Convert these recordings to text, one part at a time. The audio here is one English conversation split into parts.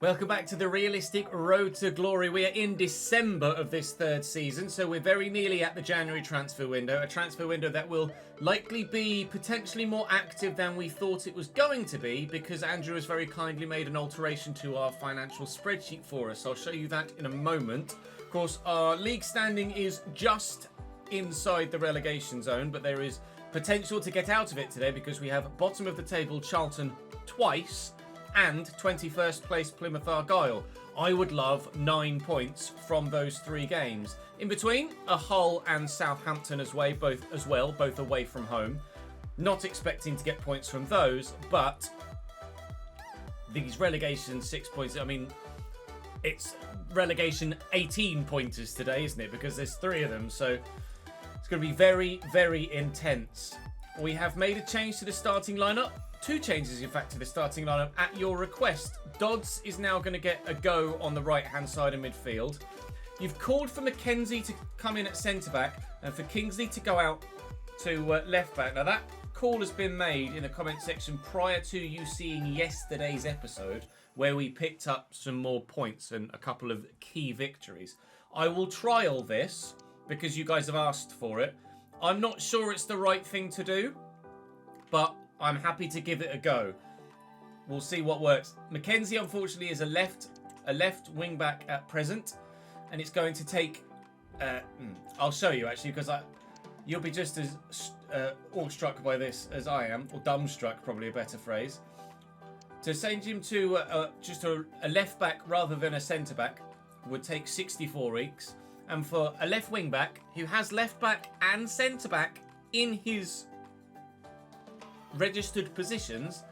Welcome back to the realistic road to glory. We are in December of this third season, so we're very nearly at the January transfer window. A transfer window that will likely be potentially more active than we thought it was going to be, because Andrew has very kindly made an alteration to our financial spreadsheet for us. I'll show you that in a moment. Of course, our league standing is just inside the relegation zone, but there is potential to get out of it today because we have bottom of the table Charlton twice and 21st place Plymouth Argyle. I would love 9 points from those 3 games. In between, a Hull and Southampton as well, both away from home. Not expecting to get points from those, but these relegation 6 points, I mean, it's relegation 18 pointers today, isn't it? Because there's 3 of them, so it's going to be very, very intense. We have made a change to the starting lineup. 2 changes, in fact, to the starting lineup at your request. Dodds is now going to get a go on the right-hand side of midfield. You've called for Mackenzie to come in at centre-back and for Kingsley to go out to left-back. Now, that call has been made in the comment section prior to you seeing yesterday's episode, where we picked up some more points and a couple of key victories. I will trial this because you guys have asked for it. I'm not sure it's the right thing to do, but I'm happy to give it a go. We'll see what works. Mackenzie, unfortunately, is a left wing back at present, and it's going to take. I'll show you actually, because you'll be just as awestruck by this as I am, or dumbstruck, probably a better phrase. To change him to just a left back rather than a centre back would take 64 weeks, and for a left wing back who has left back and centre back in his registered positions,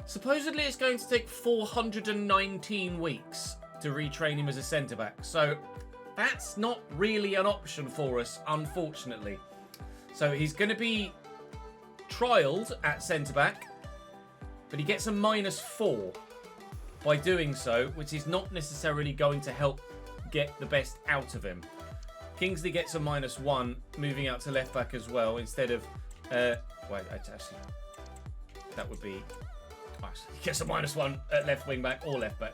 supposedly it's going to take 419 weeks to retrain him as a centre-back. So that's not really an option for us, unfortunately. So he's going to be trialled at centre-back, but he gets a -4 by doing so, which is not necessarily going to help get the best out of him. Kingsley gets a -1, moving out to left-back as well, instead of... actually... That would be... He gets a -1 at left wing back or left back.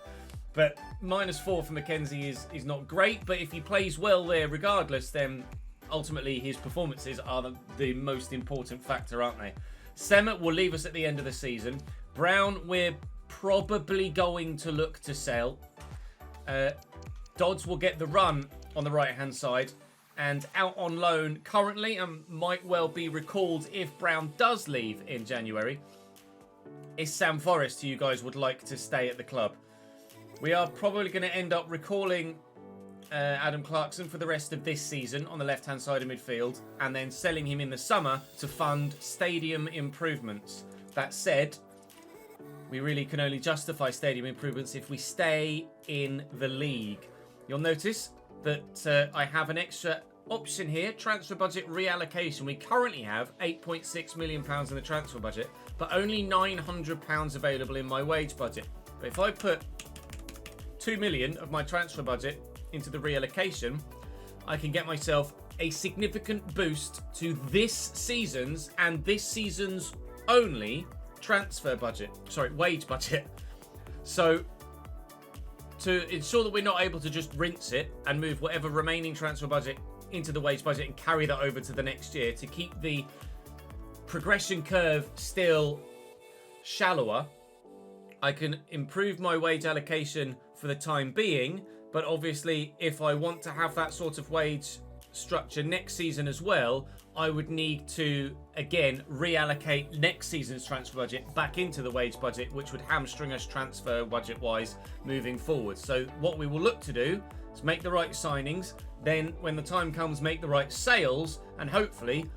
But -4 for Mackenzie is not great. But if he plays well there regardless, then ultimately his performances are the most important factor, aren't they? Semmett will leave us at the end of the season. Brown, we're probably going to look to sell. Dodds will get the run on the right-hand side and out on loan currently, and might well be recalled if Brown does leave in January, is Sam Forrest, who you guys would like to stay at the club. We are probably going to end up recalling Adam Clarkson for the rest of this season on the left-hand side of midfield, and then selling him in the summer to fund stadium improvements. That said, we really can only justify stadium improvements if we stay in the league. You'll notice that I have an extra option here, transfer budget reallocation. We currently have £8.6 million in the transfer budget, but only £900 available in my wage budget. But if I put £2 million of my transfer budget into the reallocation, I can get myself a significant boost to this season's and this season's only wage budget. So to ensure that we're not able to just rinse it and move whatever remaining transfer budget into the wage budget and carry that over to the next year, to keep the progression curve still shallower, I can improve my wage allocation for the time being. But obviously, if I want to have that sort of wage structure next season as well, I would need to, again, reallocate next season's transfer budget back into the wage budget, which would hamstring us transfer budget-wise moving forward. So what we will look to do is make the right signings, then when the time comes, make the right sales, and hopefully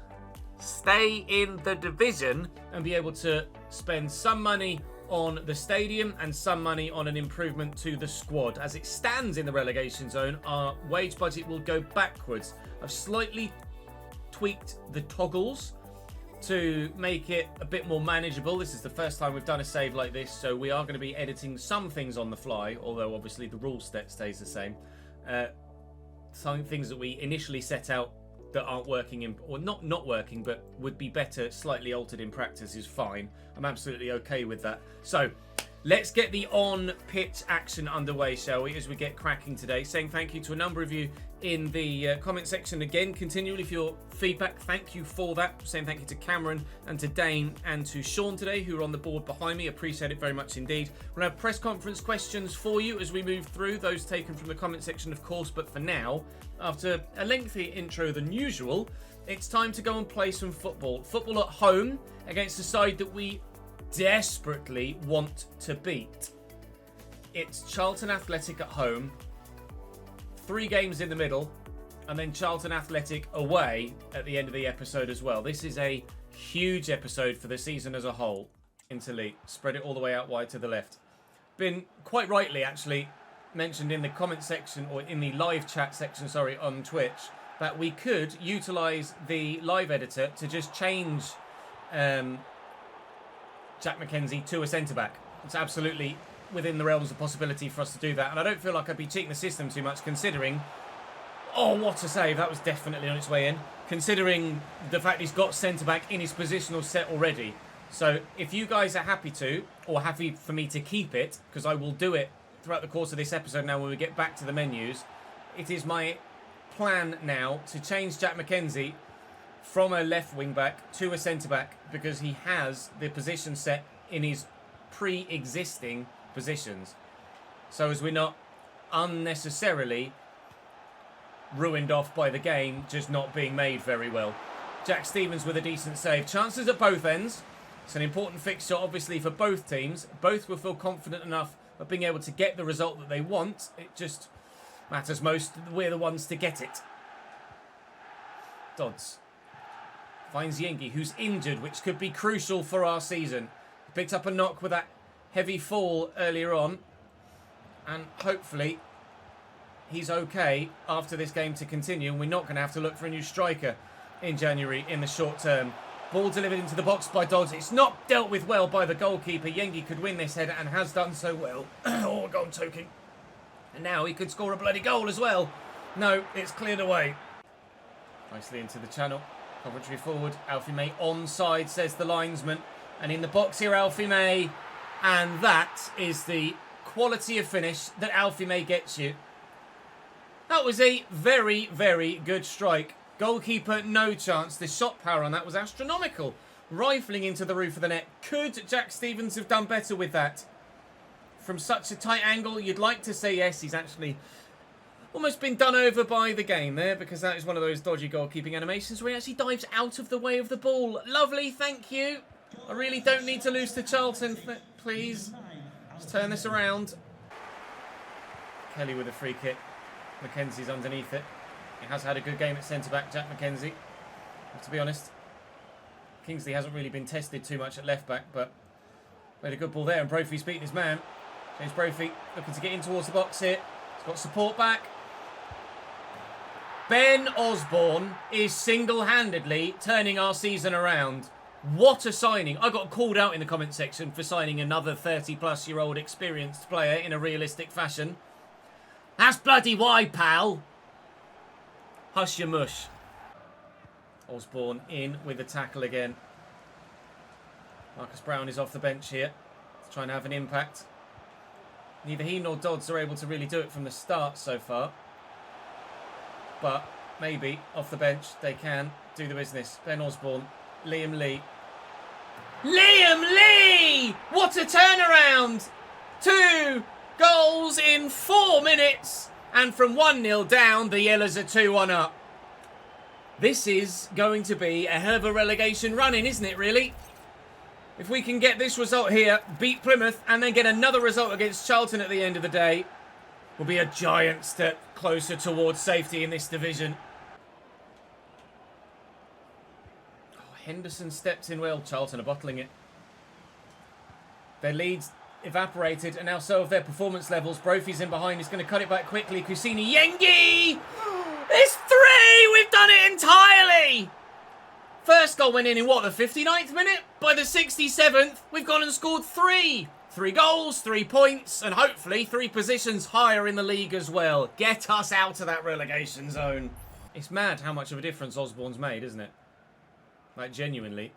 stay in the division and be able to spend some money on the stadium and some money on an improvement to the squad. As it stands in the relegation zone, our wage budget will go backwards. I've slightly tweaked the toggles to make it a bit more manageable. This is the first time we've done a save like this, so we are going to be editing some things on the fly, although obviously the rule set stays the same. Some things that we initially set out that aren't working, or not working, but would be better slightly altered in practice is fine. I'm absolutely okay with that. So Let's get the on-pitch action underway, shall we, as we get cracking today. Saying thank you to a number of you in the comment section again, continually for your feedback. Thank you for that. Saying thank you to Cameron and to Dane and to Sean today, who are on the board behind me. Appreciate it very much indeed. We'll have press conference questions for you as we move through, those taken from the comment section, of course. But for now, after a lengthier intro than usual, it's time to go and play some football. Football at home against a side that we desperately want to beat. It's Charlton Athletic at home, 3 games in the middle, and then Charlton Athletic away at the end of the episode as well. This is a huge episode for the season as a whole. Interleague, spread it all the way out wide to the left. Been quite rightly actually mentioned in the comment section, or in the live chat section, sorry, on Twitch, that we could utilise the live editor to just change Jack McKenzie to a centre-back. It's absolutely within the realms of possibility for us to do that. And I don't feel like I'd be cheating the system too much, considering... Oh, what a save. That was definitely on its way in. Considering the fact he's got centre-back in his positional set already. So if you guys are happy to, or happy for me to keep it, because I will do it throughout the course of this episode now when we get back to the menus, it is my plan now to change Jack McKenzie from a left wing back to a centre back, because he has the position set in his pre-existing positions, so as we're not unnecessarily ruined off by the game just not being made very well. Jack Stevens with a decent save. Chances at both ends. It's an important fixture obviously for both teams. Both will feel confident enough of being able to get the result that they want. It just matters most that we're the ones to get it. Dodds finds Yengi, who's injured, which could be crucial for our season. Picked up a knock with that heavy fall earlier on, and hopefully he's okay after this game to continue, and we're not going to have to look for a new striker in January in the short term. Ball delivered into the box by Dodds. It's not dealt with well by the goalkeeper. Yengi could win this header and has done so well. Oh, goal toking. And now he could score a bloody goal as well. No, it's cleared away. Nicely into the channel. Coventry forward. Alfie May onside, says the linesman. And in the box here, Alfie May. And that is the quality of finish that Alfie May gets you. That was a very, very good strike. Goalkeeper, no chance. The shot power on that was astronomical. Rifling into the roof of the net. Could Jack Stevens have done better with that? From such a tight angle, you'd like to say yes. He's actually almost been done over by the game there, because that is one of those dodgy goalkeeping animations where he actually dives out of the way of the ball. Lovely, thank you. I really don't need to lose to Charlton, please. Let's turn this around. Kelly with a free kick. McKenzie's underneath it. He has had a good game at centre-back, Jack McKenzie. To be honest, Kingsley hasn't really been tested too much at left-back, but played a good ball there, and Brophy's beaten his man. James Brophy looking to get in towards the box here. He's got support back. Ben Osborne is single-handedly turning our season around. What a signing. I got called out in the comment section for signing another 30-plus-year-old experienced player in a realistic fashion. That's bloody why, pal. Hush your mush. Osborne in with the tackle again. Marcus Brown is off the bench here. He's trying to have an impact. Neither he nor Dodds are able to really do it from the start so far. But maybe off the bench they can do the business. Ben Osborne, Liam Lee. Liam Lee! What a turnaround! 2 goals in 4 minutes. And from 1-0 down, the Yellows are 2-1 up. This is going to be a hell of a relegation run-in, isn't it, really? If we can get this result here, beat Plymouth, and then get another result against Charlton at the end of the day, we'll be a giant step closer towards safety in this division. Oh, Henderson stepped in well. Charlton are bottling it. Their leads evaporated, and now so have their performance levels. Brophy's in behind. He's going to cut it back quickly. Kusini Yengi! It's 3! We've done it entirely! First goal went in what, the 59th minute? By the 67th, we've gone and scored 3. 3 goals, 3 points, and hopefully 3 positions higher in the league as well. Get us out of that relegation zone. It's mad how much of a difference Osborne's made, isn't it? Like, genuinely.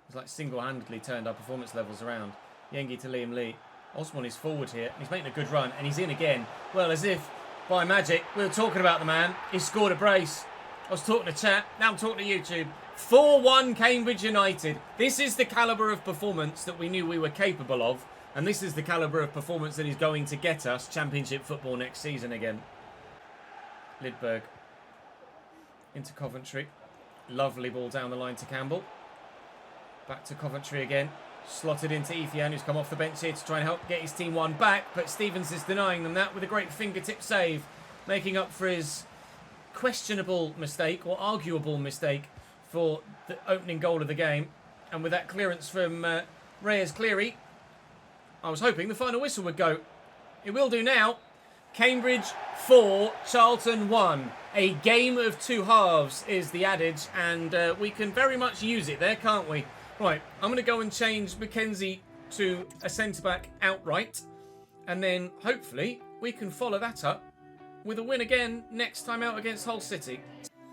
He's like single-handedly turned our performance levels around. Yengi to Liam Lee. Osborne is forward here. He's making a good run, and he's in again. Well, as if by magic, we were talking about the man. He's scored a brace. I was talking to chat. Now I'm talking to YouTube. 4-1 Cambridge United. This is the calibre of performance that we knew we were capable of. And this is the calibre of performance that is going to get us Championship football next season again. Lidberg into Coventry. Lovely ball down the line to Campbell. Back to Coventry again. Slotted into Ethian, who's come off the bench here to try and help get his team one back. But Stevens is denying them that with a great fingertip save. Making up for his questionable mistake, or arguable mistake, for the opening goal of the game. And with that clearance from Reyes Cleary, I was hoping the final whistle would go. It will do now. Cambridge 4, Charlton 1. A game of two halves is the adage, and we can very much use it there, can't we? Right, I'm going to go and change Mackenzie to a centre-back outright, and then hopefully we can follow that up with a win again next time out against Hull City.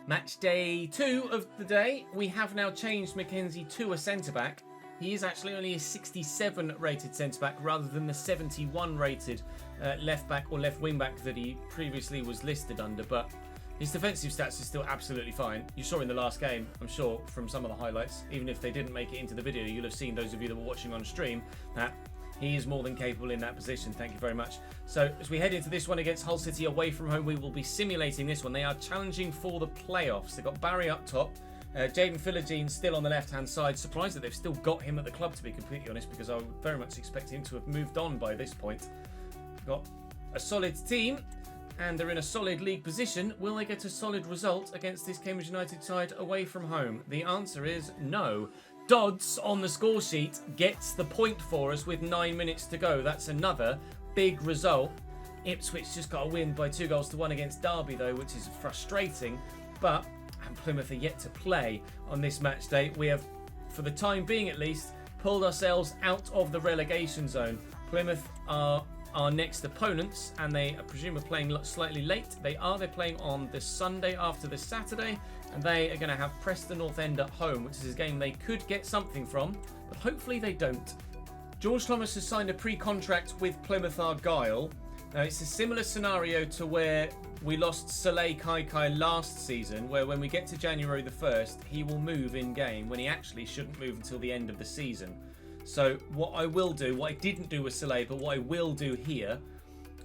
Match day 2 of the day. We have now changed Mackenzie to a centre-back. He is actually only a 67 rated centre-back rather than the 71 rated left-back or left wing-back that he previously was listed under, but his defensive stats are still absolutely fine. You saw in the last game, I'm sure, from some of the highlights, even if they didn't make it into the video, you'll have seen, those of you that were watching on stream, that he is more than capable in that position. Thank you very much. So as we head into this one against Hull City away from home, we will be simulating this one. They are challenging for the playoffs. They've got Barry up top. Jaden Philogene still on the left-hand side. Surprised that they've still got him at the club, to be completely honest, because I would very much expect him to have moved on by this point. Got a solid team, and they're in a solid league position. Will they get a solid result against this Cambridge United side away from home? The answer is no. Dodds on the score sheet gets the point for us with 9 minutes to go. That's another big result. Ipswich just got a win by 2-1 against Derby, though, which is frustrating. But and Plymouth are yet to play on this match day. We have, for the time being at least, pulled ourselves out of the relegation zone. Plymouth are our next opponents, and they, I presume, are playing slightly late. They're playing on the Sunday after the Saturday, and they are going to have Preston North End at home, which is a game they could get something from, but hopefully they don't. George Thomas has signed a pre-contract with Plymouth Argyle. Now, it's a similar scenario to where we lost Soleil Kai last season, where when we get to January the 1st, he will move in-game when he actually shouldn't move until the end of the season. So what I will do, what I didn't do with Soleil, but what I will do here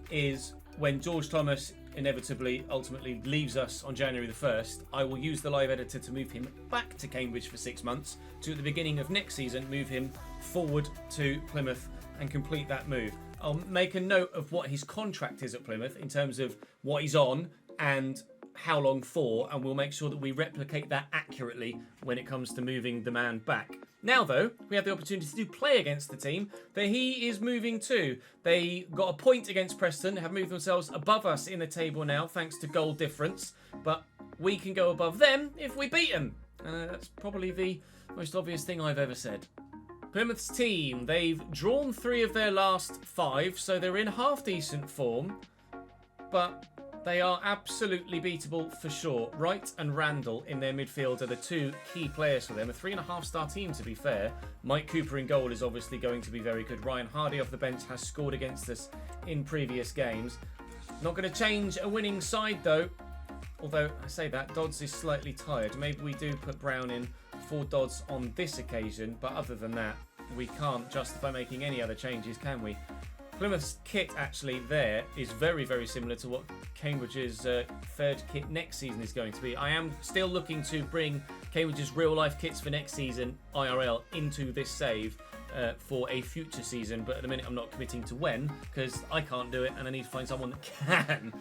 is when George Thomas inevitably, ultimately leaves us on January the 1st, I will use the live editor to move him back to Cambridge for 6 months, to at the beginning of next season, move him forward to Plymouth and complete that move. I'll make a note of what his contract is at Plymouth in terms of what he's on and how long for, and we'll make sure that we replicate that accurately when it comes to moving the man back. Now, though, we have the opportunity to play against the team that he is moving to. They got a point against Preston, have moved themselves above us in the table now, thanks to goal difference, but we can go above them if we beat them. That's probably the most obvious thing I've ever said. Plymouth's team, they've drawn 3 of their last 5, so they're in half-decent form, but they are absolutely beatable for sure. Wright and Randall in their midfield are the 2 key players for them. A 3.5-star team, to be fair. Mike Cooper in goal is obviously going to be very good. Ryan Hardy off the bench has scored against us in previous games. Not going to change a winning side, though. Although, I say that, Dodds is slightly tired. Maybe we do put Brown in for Dodds on this occasion, but other than that, we can't justify making any other changes, can we? Plymouth's kit actually there is very, very similar to what Cambridge's 3rd kit next season is going to be. I am still looking to bring Cambridge's real-life kits for next season, IRL, into this save for a future season, but at the minute I'm not committing to when, because I can't do it and I need to find someone that can.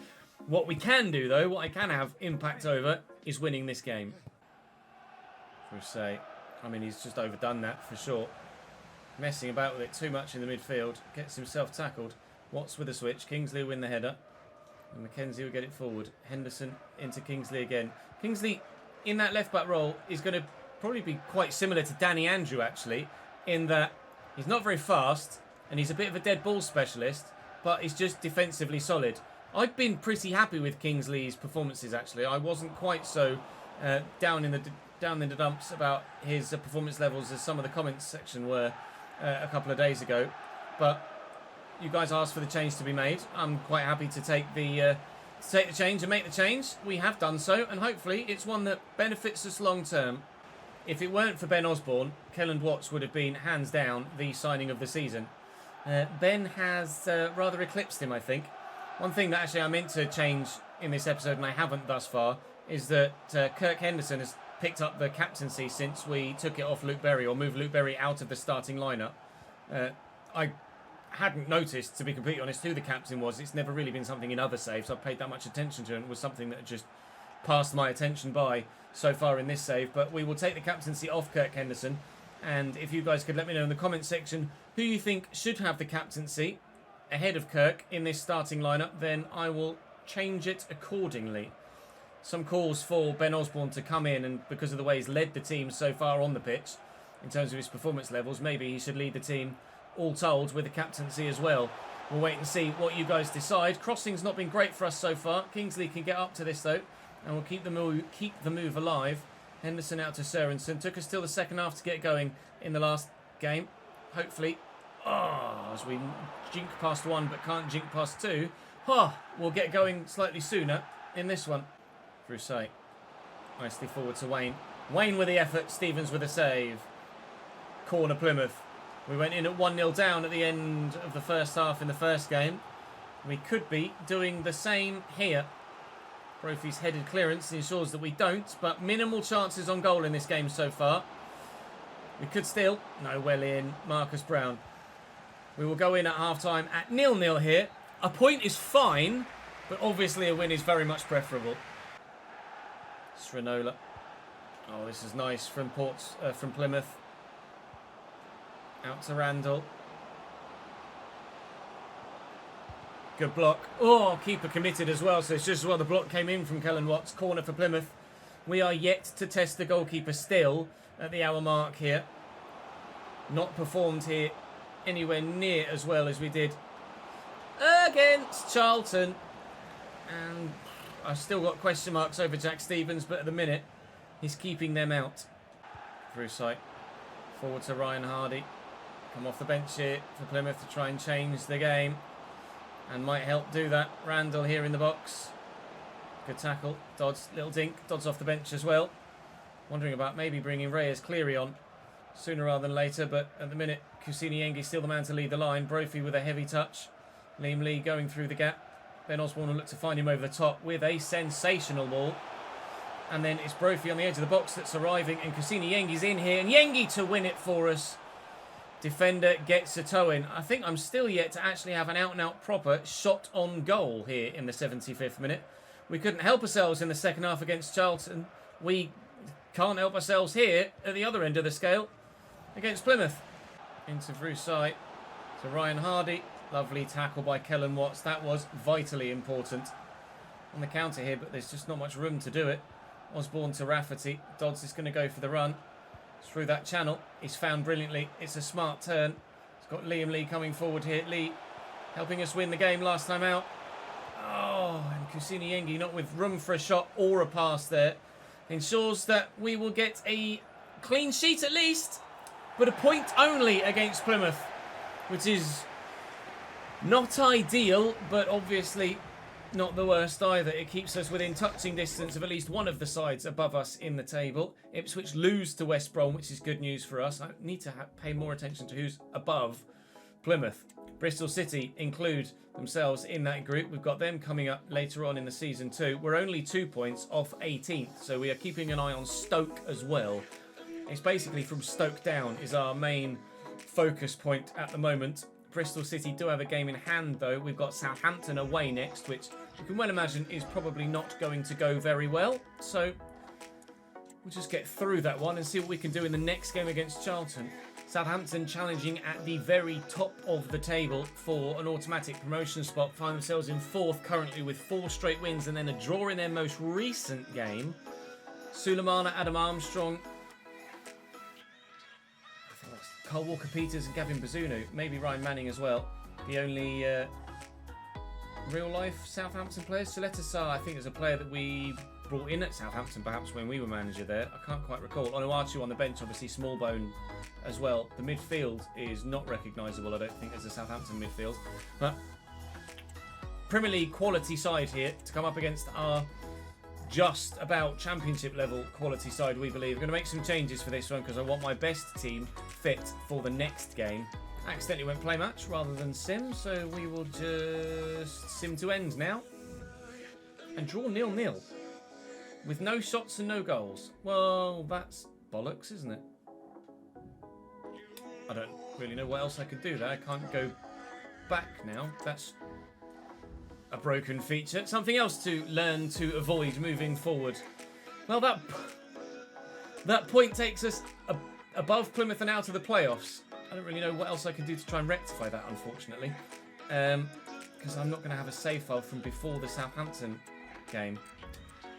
What we can do, though, what I can have impact over, is winning this game. For say, I mean, he's just overdone that for sure. Messing about with it too much in the midfield. Gets himself tackled. Watts with a switch. Kingsley will win the header. And Mackenzie will get it forward. Henderson into Kingsley again. Kingsley, in that left-back role, is going to probably be quite similar to Danny Andrew, actually, in that he's not very fast, and he's a bit of a dead ball specialist, but he's just defensively solid. I've been pretty happy with Kingsley's performances, actually. I wasn't quite so down in the dumps about his performance levels as some of the comments section were a couple of days ago. But you guys asked for the change to be made. I'm quite happy to take the change and make the change. We have done so, and hopefully it's one that benefits us long term. If it weren't for Ben Osborne, Kelland Watts would have been, hands down, the signing of the season. Ben has rather eclipsed him, I think. One thing that actually I meant to change in this episode, and I haven't thus far, is that Kirk Henderson has picked up the captaincy since we took it off Luke Berry, or moved Luke Berry out of the starting lineup. I hadn't noticed, to be completely honest, who the captain was. It's never really been something in other saves I've paid that much attention to, and it was something that just passed my attention by so far in this save. But we will take the captaincy off Kirk Henderson, and if you guys could let me know in the comment section who you think should have the captaincy ahead of Kirk in this starting lineup, then I will change it accordingly. Some calls for Ben Osborne to come in, and because of the way he's led the team so far on the pitch in terms of his performance levels, maybe he should lead the team all told with the captaincy as well. We'll wait and see what you guys decide. Crossing's not been great for us so far. Kingsley can get up to this though, and we'll keep the move alive. Henderson out to Sørensen. Took us till the second half to get going in the last game. Hopefully, as we jink past one but can't jink past two, we'll get going slightly sooner in this one. Through sight. Nicely forward to Wayne. Wayne with the effort, Stevens with a save. Corner Plymouth. We went in at 1-0 down at the end of the first half in the first game. We could be doing the same here. Brophy's headed clearance ensures that we don't, but minimal chances on goal in this game so far. We could still. No, well in. Marcus Brown. We will go in at half-time at 0-0 here. A point is fine, but obviously a win is very much preferable. Srinola. Oh, this is nice from Plymouth. Out to Randall. Good block. Oh, keeper committed as well. So it's just as well the block came in from Kelland Watts. Corner for Plymouth. We are yet to test the goalkeeper still at the hour mark here. Not performed here anywhere near as well as we did against Charlton. And I've still got question marks over Jack Stevens, but at the minute he's keeping them out. Through sight. Forward to Ryan Hardy. Come off the bench here for Plymouth to try and change the game. And might help do that. Randall here in the box. Good tackle. Dodds, little dink. Dodds off the bench as well. Wondering about maybe bringing Reyes Cleary on sooner rather than later. But at the minute, Kusini still the man to lead the line. Brophy with a heavy touch. Liam Lee going through the gap. Ben Osborne will look to find him over the top with a sensational ball. And then it's Brophy on the edge of the box that's arriving. And Kusini Yengi's in here. And Yengi to win it for us. Defender gets a toe in. I think I'm still yet to actually have an out-and-out proper shot on goal here in the 75th minute. We couldn't help ourselves in the second half against Charlton. We can't help ourselves here at the other end of the scale against Plymouth. Into Vrusai to Ryan Hardy. Lovely tackle by Kelland Watts. That was vitally important on the counter here, but there's just not much room to do it. Osborne to Rafferty. Dodds is going to go for the run. Through that channel. He's found brilliantly. It's a smart turn. It's got Liam Lee coming forward here. Lee helping us win the game last time out. Oh, and Kusini Yengi not with room for a shot or a pass there. Ensures that we will get a clean sheet at least, but a point only against Plymouth, which is not ideal, but obviously not the worst either. It keeps us within touching distance of at least one of the sides above us in the table. Ipswich lose to West Brom, which is good news for us. I need to pay more attention to who's above Plymouth. Bristol City include themselves in that group. We've got them coming up later on in the season too. We're only 2 points off 18th, so we are keeping an eye on Stoke as well. It's basically from Stoke down is our main focus point at the moment. Bristol City do have a game in hand though. We've got Southampton away next, which you can well imagine is probably not going to go very well. So we'll just get through that one and see what we can do in the next game against Charlton. Southampton challenging at the very top of the table for an automatic promotion spot. Find themselves in 4th currently with 4 straight wins and then a draw in their most recent game. Sulemana, Adam Armstrong, Carl Walker-Peters and Gavin Bazunu, maybe Ryan Manning as well. The only real-life Southampton players. Soleta Sarr, I think, is a player that we brought in at Southampton, perhaps when we were manager there. I can't quite recall. Onuachu on the bench, obviously small bone as well. The midfield is not recognisable, I don't think, as a Southampton midfield. But Premier League quality side here to come up against our just about championship level quality side, we believe. We're going to make some changes for this one because I want my best team fit for the next game. Accidentally went play match rather than sim, so we will just sim to end now. And draw 0-0 with no shots and no goals. Well, that's bollocks, isn't it? I don't really know what else I could do there. I can't go back now. That's a broken feature. Something else to learn to avoid moving forward. Well, that point takes us above Plymouth and out of the playoffs. I don't really know what else I can do to try and rectify that, unfortunately. Because I'm not going to have a save file from before the Southampton game.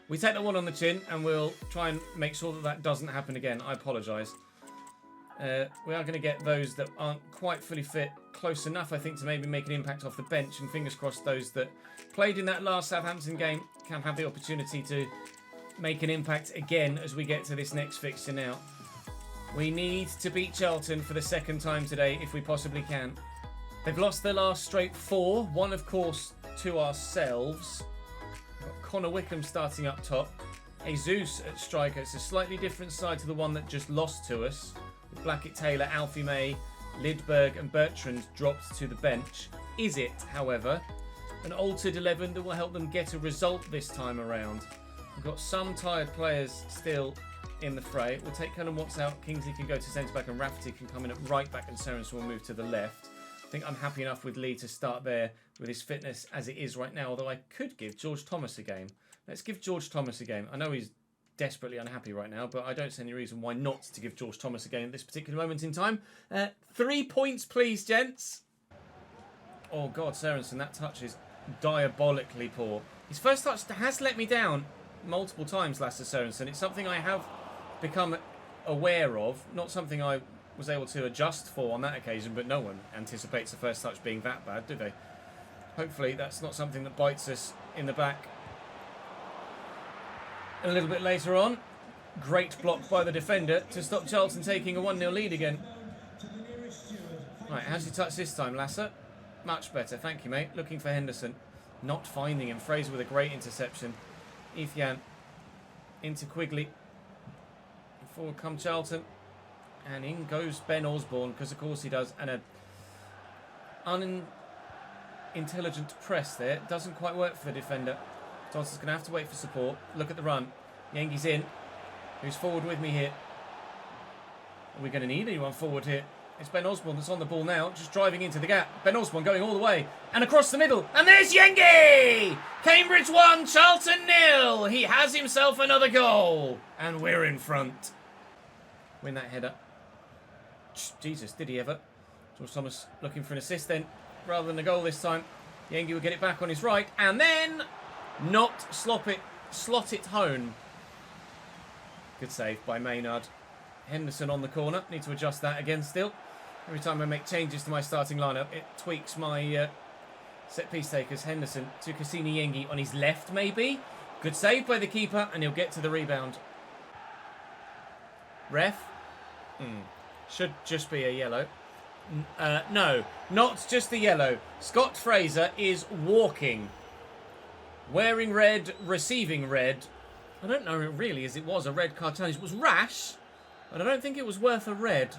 We take that one on the chin and we'll try and make sure that that doesn't happen again. I apologise. We are going to get those that aren't quite fully fit close enough, I think, to maybe make an impact off the bench. And fingers crossed those that played in that last Southampton game can have the opportunity to make an impact again as we get to this next fixture now. We need to beat Charlton for the second time today if we possibly can. They've lost their last straight 4. One, of course, to ourselves. Got Connor Wickham starting up top. Jesus at striker. It's a slightly different side to the one that just lost to us. With Blackett, Taylor, Alfie May, Lidberg and Bertrand dropped to the bench. Is it, however, an altered 11 that will help them get a result this time around? We've got some tired players still in the fray. We'll take Callum Watts out. Kingsley can go to centre-back and Rafferty can come in at right-back and Sorensen will move to the left. I think I'm happy enough with Lee to start there with his fitness as it is right now, although I could give George Thomas a game. Let's give George Thomas a game. I know he's desperately unhappy right now, but I don't see any reason why not to give George Thomas a game at this particular moment in time. 3 points, please, gents. Oh, God, Sorensen, that touch is diabolically poor. His first touch has let me down multiple times, Lasse Sorensen. It's something I have become aware of, not something I was able to adjust for on that occasion, but no one anticipates the first touch being that bad, do they? Hopefully that's not something that bites us in the back. And a little bit later on, great block by the defender to stop Charlton taking a 1-0 lead again. Right, how's he touch this time, Lasse? Much better, thank you, mate. Looking for Henderson. Not finding him. Fraser with a great interception. Ethian into Quigley. Forward come Charlton. And in goes Ben Osborne, because of course he does. And an unintelligent press there. Doesn't quite work for the defender. Johnson's going to have to wait for support. Look at the run. Yengi's in. Who's forward with me here? Are we going to need anyone forward here? It's Ben Osborne that's on the ball now, just driving into the gap. Ben Osborne going all the way and across the middle. And there's Yengi! Cambridge 1, Charlton 0. He has himself another goal. And we're in front. Win that header. Jesus, did he ever? George Thomas looking for an assist then, rather than a goal this time. Yengi will get it back on his right, and then not slot it home. Good save by Maynard. Henderson on the corner. Need to adjust that again still. Every time I make changes to my starting lineup, it tweaks my set piece takers. Henderson to Cassini Yengi on his left, maybe. Good save by the keeper, and he'll get to the rebound. Ref. Should just be a yellow. No, not just a yellow. Scott Fraser is walking. Wearing red, receiving red. I don't know really as it was a red card challenge. It was rash, but I don't think it was worth a red.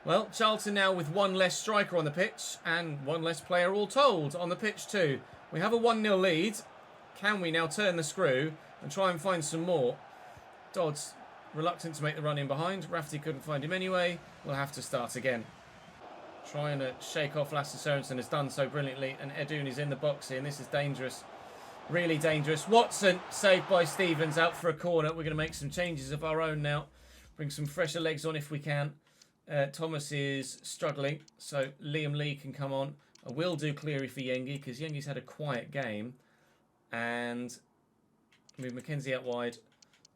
Well, Charlton now with one less striker on the pitch and one less player all told on the pitch too. We have a 1-0 lead. Can we now turn the screw and try and find some more? Dodds reluctant to make the run in behind. Rafferty couldn't find him anyway. We'll have to start again. Trying to shake off Lasse Sorensen has done so brilliantly, and Edun is in the box here, and this is dangerous. Really dangerous. Watson saved by Stevens out for a corner. We're going to make some changes of our own now. Bring some fresher legs on if we can. Thomas is struggling, so Liam Lee can come on. I will do Cleary for Yengi because Yengi's had a quiet game. And move Mackenzie out wide.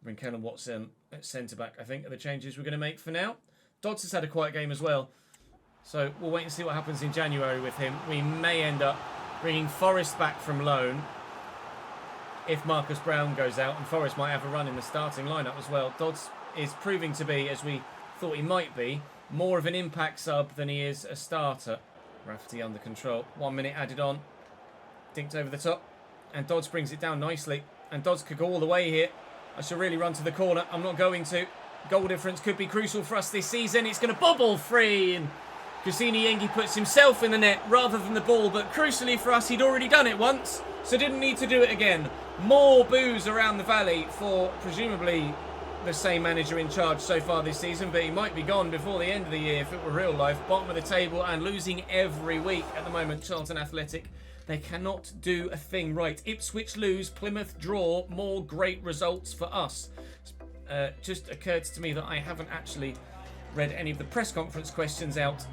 Bring Callum Watson at centre-back, I think, are the changes we're going to make for now. Dodds has had a quiet game as well. So we'll wait and see what happens in January with him. We may end up bringing Forrest back from loan. if Marcus Brown goes out, and Forrest might have a run in the starting lineup as well. Dodds is proving to be, as we thought he might be, more of an impact sub than he is a starter. Rafferty under control. 1 minute added on. Dinked over the top. And Dodds brings it down nicely. And Dodds could go all the way here. I shall really run to the corner. I'm not going to. Goal difference could be crucial for us this season. It's going to bobble free. And Yengi puts himself in the net rather than the ball. But crucially for us, he'd already done it once. So didn't need to do it again. More boos around the valley for presumably the same manager in charge so far this season, but he might be gone before the end of the year if it were real life. Bottom of the table and losing every week at the moment. Charlton Athletic, they cannot do a thing right. Ipswich lose, Plymouth draw. More great results for us. Just occurred to me that I haven't actually read any of the press conference questions out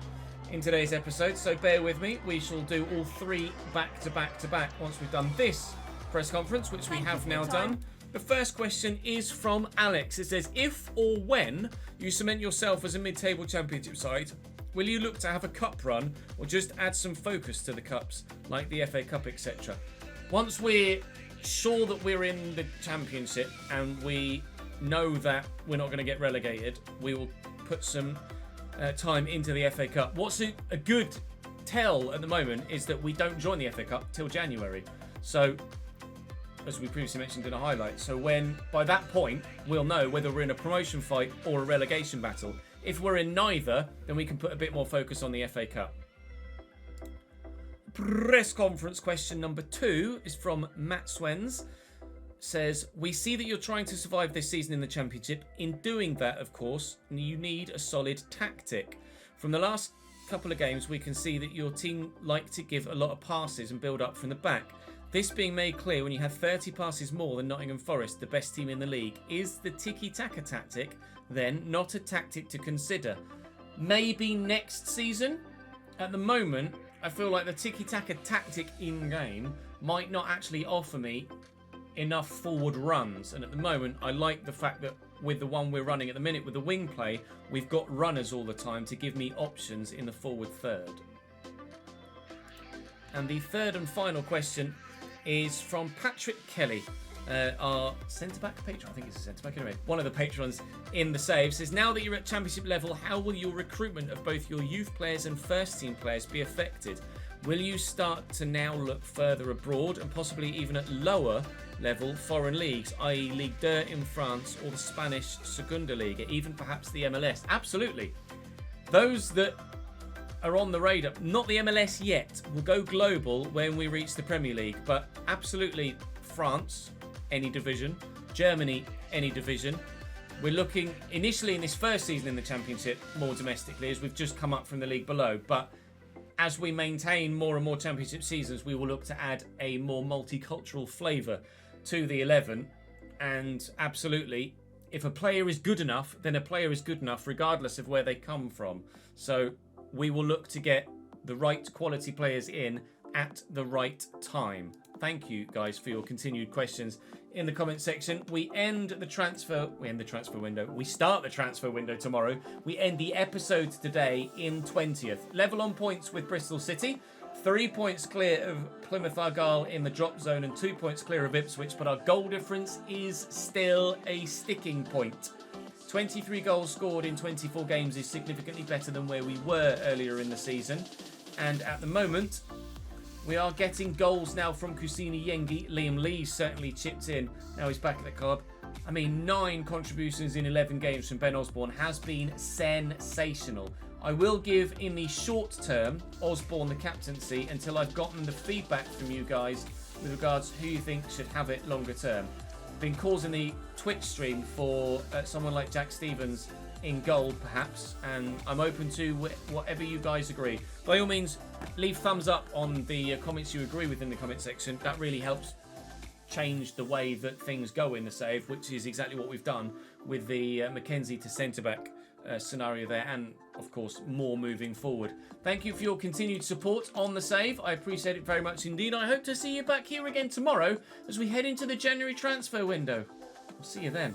in today's episode, so bear with me. We shall do all three back to back to back once we've done this press conference, which we have now done. The first question is from Alex. It says, if or when you cement yourself as a mid-table championship side, will you look to have a cup run or just add some focus to the cups, like the FA Cup, etc.? Once we're sure that we're in the championship and we know that we're not going to get relegated, we will put some time into the FA Cup. What's a good tell at the moment is that we don't join the FA Cup till January. So, as we previously mentioned in a highlight. So by that point, we'll know whether we're in a promotion fight or a relegation battle. If we're in neither, then we can put a bit more focus on the FA Cup. Press conference question number 2 is from Matt Swens. Says, we see that you're trying to survive this season in the Championship. In doing that, of course, you need a solid tactic. From the last couple of games, we can see that your team like to give a lot of passes and build up from the back. This being made clear when you have 30 passes more than Nottingham Forest, the best team in the league. Is the tiki-taka tactic then not a tactic to consider? Maybe next season? At the moment, I feel like the tiki-taka tactic in-game might not actually offer me enough forward runs. And at the moment, I like the fact that with the one we're running at the minute with the wing play, we've got runners all the time to give me options in the forward third. And the third and final question is from Patrick Kelly, our centre-back patron. I think it's a centre-back anyway. One of the patrons in the save says, now that you're at championship level, how will your recruitment of both your youth players and first team players be affected? Will you start to now look further abroad and possibly even at lower level foreign leagues, i.e. Ligue 2 in France or the Spanish Segunda Liga, even perhaps the MLS? Absolutely. Those that are on the radar, not the MLS yet, will go global when we reach the Premier League, but absolutely France, any division, Germany, any division. We're looking initially in this first season in the Championship more domestically as we've just come up from the league below, but as we maintain more and more Championship seasons, we will look to add a more multicultural flavour to the 11. And absolutely, if a player is good enough, then a player is good enough regardless of where they come from. So we will look to get the right quality players in at the right time. Thank you guys for your continued questions in the comment section. We end the transfer window. We start the transfer window tomorrow. We end the episode today in 20th. Level on points with Bristol City. 3 points clear of Plymouth Argyle in the drop zone and 2 points clear of Ipswich, but our goal difference is still a sticking point. 23 goals scored in 24 games is significantly better than where we were earlier in the season. And at the moment, we are getting goals now from ChesnoidGaming. Liam Lee certainly chipped in. Now he's back at the club. I mean, 9 contributions in 11 games from Ben Osborne has been sensational. I will give in the short term Osborne the captaincy until I've gotten the feedback from you guys with regards who you think should have it longer term. Been causing the Twitch stream for someone like Jack Stevens in gold perhaps, and I'm open to whatever you guys agree. By all means, leave thumbs up on the comments you agree with in the comment section. That really helps change the way that things go in the save, which is exactly what we've done with the Mackenzie to centre-back scenario there, and of course more moving forward. Thank you for your continued support on the save. I appreciate it very much indeed. I hope to see you back here again tomorrow as we head into the January transfer window. I'll see you then.